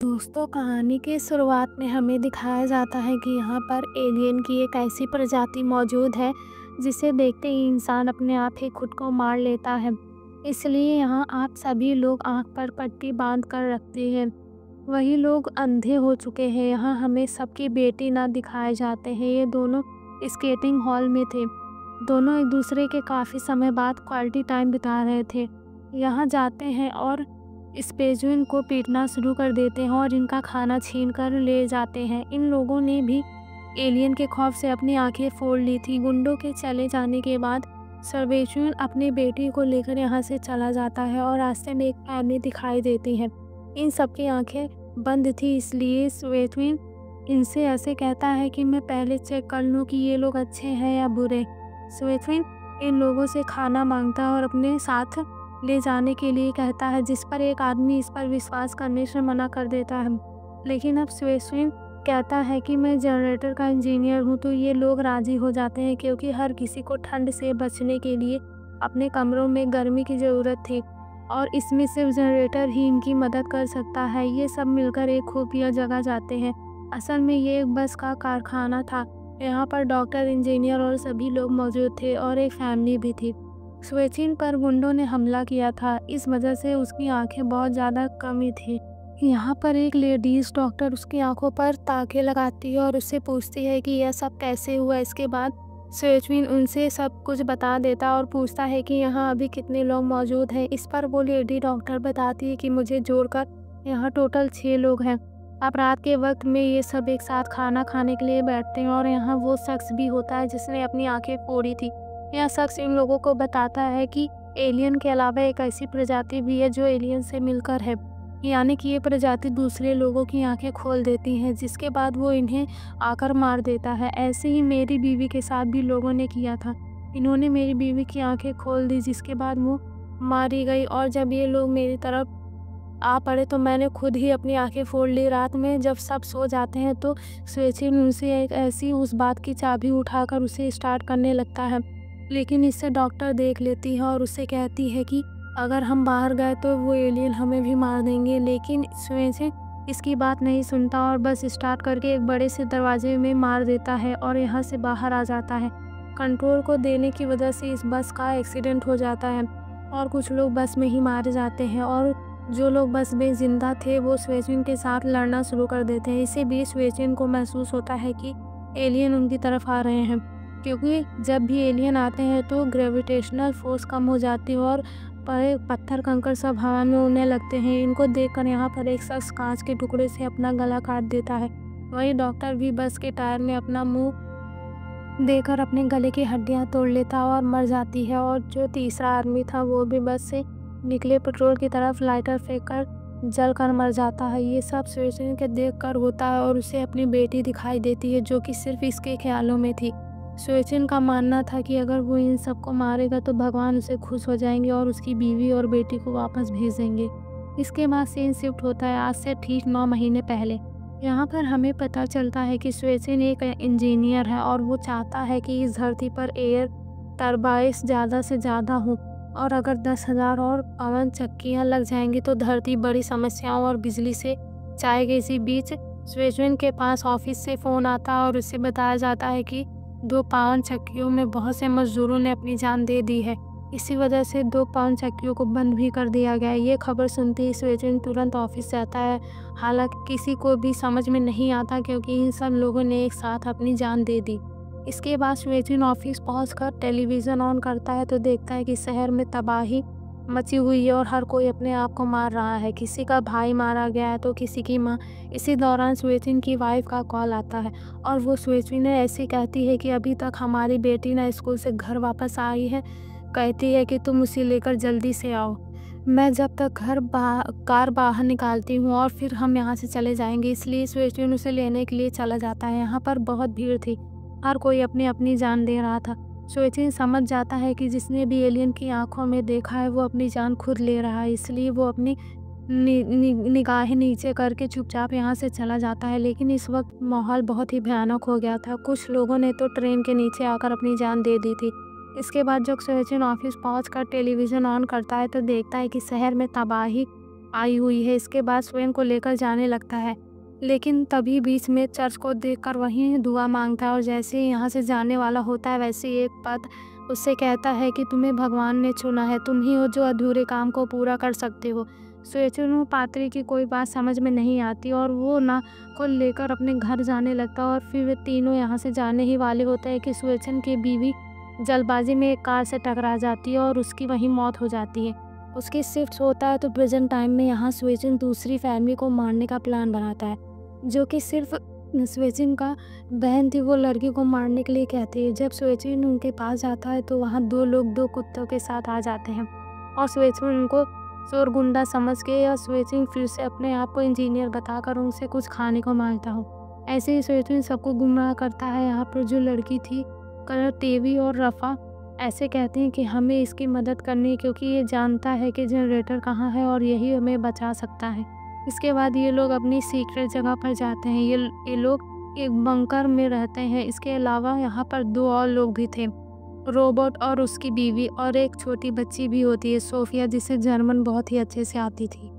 दोस्तों, कहानी के शुरुआत में हमें दिखाया जाता है कि यहाँ पर एलियन की एक ऐसी प्रजाति मौजूद है जिसे देखते ही इंसान अपने आप ही खुद को मार लेता है। इसलिए यहाँ आप सभी लोग आंख पर पट्टी बांध कर रखते हैं। वही लोग अंधे हो चुके हैं। यहाँ हमें सबकी बेटी ना दिखाए जाते हैं। ये दोनों स्केटिंग हॉल में थे। दोनों एक दूसरे के काफ़ी समय बाद क्वालिटी टाइम बिता रहे थे। यहाँ जाते हैं और इस पेंगुइन को पीटना शुरू कर देते हैं और इनका खाना छीन कर ले जाते हैं। इन लोगों ने भी एलियन के खौफ से अपनी आंखें फोड़ ली थी। गुंडों के चले जाने के बाद सर्वेश्वर अपनी बेटी को लेकर यहाँ से चला जाता है और रास्ते में एक फैमिली दिखाई देती है। इन सबकी आंखें बंद थी, इसलिए स्वेटविन इनसे ऐसे कहता है कि मैं पहले चेक कर लूँ कि ये लोग अच्छे हैं या बुरे। स्वेटविन इन लोगों से खाना मांगता है और अपने साथ ले जाने के लिए कहता है, जिस पर एक आदमी इस पर विश्वास करने से मना कर देता है। लेकिन अब स्वेटविन कहता है कि मैं जनरेटर का इंजीनियर हूँ, तो ये लोग राजी हो जाते हैं क्योंकि हर किसी को ठंड से बचने के लिए अपने कमरों में गर्मी की ज़रूरत थी और इसमें सिर्फ जनरेटर ही इनकी मदद कर सकता है। ये सब मिलकर एक खुफिया जगह जाते हैं। असल में ये एक बस का कारखाना था। यहाँ पर डॉक्टर, इंजीनियर और सभी लोग मौजूद थे और एक फैमिली भी थी। स्वेचिन पर गुंडों ने हमला किया था, इस वजह से उसकी आंखें बहुत ज़्यादा कमी थी। यहाँ पर एक लेडीज़ डॉक्टर उसकी आंखों पर ताके लगाती है और उससे पूछती है कि यह सब कैसे हुआ। इसके बाद स्वेचिन उनसे सब कुछ बता देता और पूछता है कि यहाँ अभी कितने लोग मौजूद हैं। इस पर वो लेडी डॉक्टर बताती है कि मुझे जोड़कर यहाँ टोटल 6 लोग हैं। अब रात के वक्त में ये सब एक साथ खाना खाने के लिए बैठते हैं और यहाँ वो शख्स भी होता है जिसने अपनी आंखें फोड़ी थी। यह शख्स इन लोगों को बताता है कि एलियन के अलावा एक ऐसी प्रजाति भी है जो एलियन से मिलकर है, यानी कि ये प्रजाति दूसरे लोगों की आंखें खोल देती है, जिसके बाद वो इन्हें आकर मार देता है। ऐसे ही मेरी बीवी के साथ भी लोगों ने किया था। इन्होंने मेरी बीवी की आंखें खोल दी, जिसके बाद वो मारी गई और जब ये लोग मेरी तरफ आ पड़े तो मैंने खुद ही अपनी आंखें फोड़ ली। रात में जब सब सो जाते हैं तो स्वेचिन उनसे एक ऐसी उस बात की चाबी उठाकर उसे स्टार्ट करने लगता है, लेकिन इससे डॉक्टर देख लेती है और उससे कहती है कि अगर हम बाहर गए तो वो एलियन हमें भी मार देंगे। लेकिन स्वेचिन इसकी बात नहीं सुनता और बस स्टार्ट करके एक बड़े से दरवाजे में मार देता है और यहाँ से बाहर आ जाता है। कंट्रोल को देने की वजह से इस बस का एक्सीडेंट हो जाता है और कुछ लोग बस में ही मारे जाते हैं और जो लोग बस में जिंदा थे वो स्वेचिन के साथ लड़ना शुरू कर देते हैं। इसी बीच स्वेचिन को महसूस होता है कि एलियन उनकी तरफ आ रहे हैं, क्योंकि जब भी एलियन आते हैं तो ग्रेविटेशनल फोर्स कम हो जाती है और पत्थर कंकड़ सब हवा में उड़ने लगते हैं। इनको देखकर यहाँ पर एक शख्स कांच के टुकड़े से अपना गला काट देता है। वही डॉक्टर भी बस के टायर में अपना मुंह देकर अपने गले की हड्डियाँ तोड़ लेता और मर जाती है। और जो तीसरा आदमी था वो भी बस से निकले पेट्रोल की तरफ लाइटर फेंक कर जल कर मर जाता है। ये सब स्वेचिन के देख कर होता है और उसे अपनी बेटी दिखाई देती है जो कि सिर्फ इसके ख्यालों में थी। स्वेचिन का मानना था कि अगर वो इन सबको मारेगा तो भगवान उसे खुश हो जाएंगे और उसकी बीवी और बेटी को वापस भेज देंगे। इसके बाद सीन शिफ्ट होता है आज से ठीक 9 महीने पहले। यहाँ पर हमें पता चलता है कि स्वेचिन एक इंजीनियर है और वो चाहता है कि इस धरती पर एयर टर्बाइन्स ज़्यादा से ज़्यादा हों और अगर 10,000 और पवन चक्कियाँ लग जाएंगी तो धरती बड़ी समस्याओं और बिजली से जाएगी। इसी बीच स्वेचिन के पास ऑफिस से फ़ोन आता है और उससे बताया जाता है कि 2 पवन चक्कियों में बहुत से मजदूरों ने अपनी जान दे दी है। इसी वजह से 2 पवन चक्कियों को बंद भी कर दिया गया है। ये खबर सुनते ही स्वेचिन तुरंत ऑफिस जाता है। हालांकि किसी को भी समझ में नहीं आता क्योंकि इन सब लोगों ने एक साथ अपनी जान दे दी। इसके बाद स्वेचिन ऑफिस पहुंचकर टेलीविज़न ऑन करता है तो देखता है कि शहर में तबाही मची हुई है और हर कोई अपने आप को मार रहा है। किसी का भाई मारा गया है तो किसी की माँ। इसी दौरान स्वेचिन की वाइफ का कॉल आता है और वो स्वेचिन ने ऐसे कहती है कि अभी तक हमारी बेटी ना स्कूल से घर वापस आई है। कहती है कि तुम उसे लेकर जल्दी से आओ। मैं जब तक कार बाहर निकालती हूँ और फिर हम यहाँ से चले जाएंगे। इसलिए स्वेचिन उसे लेने के लिए चला जाता है। यहाँ पर बहुत भीड़ थी, हर कोई अपनी अपनी जान दे रहा था। स्वेचिन समझ जाता है कि जिसने भी एलियन की आंखों में देखा है वो अपनी जान खुद ले रहा है, इसलिए वो अपनी निगाहें नीचे करके चुपचाप यहाँ से चला जाता है। लेकिन इस वक्त माहौल बहुत ही भयानक हो गया था। कुछ लोगों ने तो ट्रेन के नीचे आकर अपनी जान दे दी थी। इसके बाद जब स्वेचिन ऑफिस पहुंचकर टेलीविज़न ऑन करता है तो देखता है कि शहर में तबाही आई हुई है। इसके बाद स्वयं को लेकर जाने लगता है, लेकिन तभी बीच में चर्च को देखकर वहीं दुआ मांगता है और जैसे ही यहाँ से जाने वाला होता है वैसे ही एक पद उससे कहता है कि तुम्हें भगवान ने चुना है, तुम ही हो जो अधूरे काम को पूरा कर सकते हो। स्वेचिन पात्री की कोई बात समझ में नहीं आती और वो ना को लेकर अपने घर जाने लगता है और फिर वे तीनों यहाँ से जाने ही वाले होते हैं कि स्वेचिन की बीवी जल्दबाजी में एक कार से टकरा जाती है और उसकी वहीं मौत हो जाती है। उसकी शिफ्ट होता है तो प्रेजेंट टाइम में यहाँ स्वेचिन दूसरी फैमिली को मारने का प्लान बनाता है, जो कि सिर्फ स्वेचिन का बहन थी। वो लड़की को मारने के लिए कहती है। जब स्वेचिन उनके पास जाता है तो वहाँ दो लोग 2 कुत्तों के साथ आ जाते हैं और स्वेचिन उनको शोरगुंडा समझ के या स्वेचिन फिर से अपने आप को इंजीनियर बताकर उनसे कुछ खाने को मांगता हो। ऐसे ही स्वेचिन सबको गुमराह करता है। यहाँ पर जो लड़की थी कलर टेवी और रफ़ा ऐसे कहते हैं कि हमें इसकी मदद करनी है क्योंकि ये जानता है कि जनरेटर कहाँ है और यही हमें बचा सकता है। इसके बाद ये लोग अपनी सीक्रेट जगह पर जाते हैं। ये लोग एक बंकर में रहते हैं। इसके अलावा यहाँ पर 2 और लोग भी थे, रोबोट और उसकी बीवी, और एक छोटी बच्ची भी होती है सोफिया, जिसे जर्मन बहुत ही अच्छे से आती थी।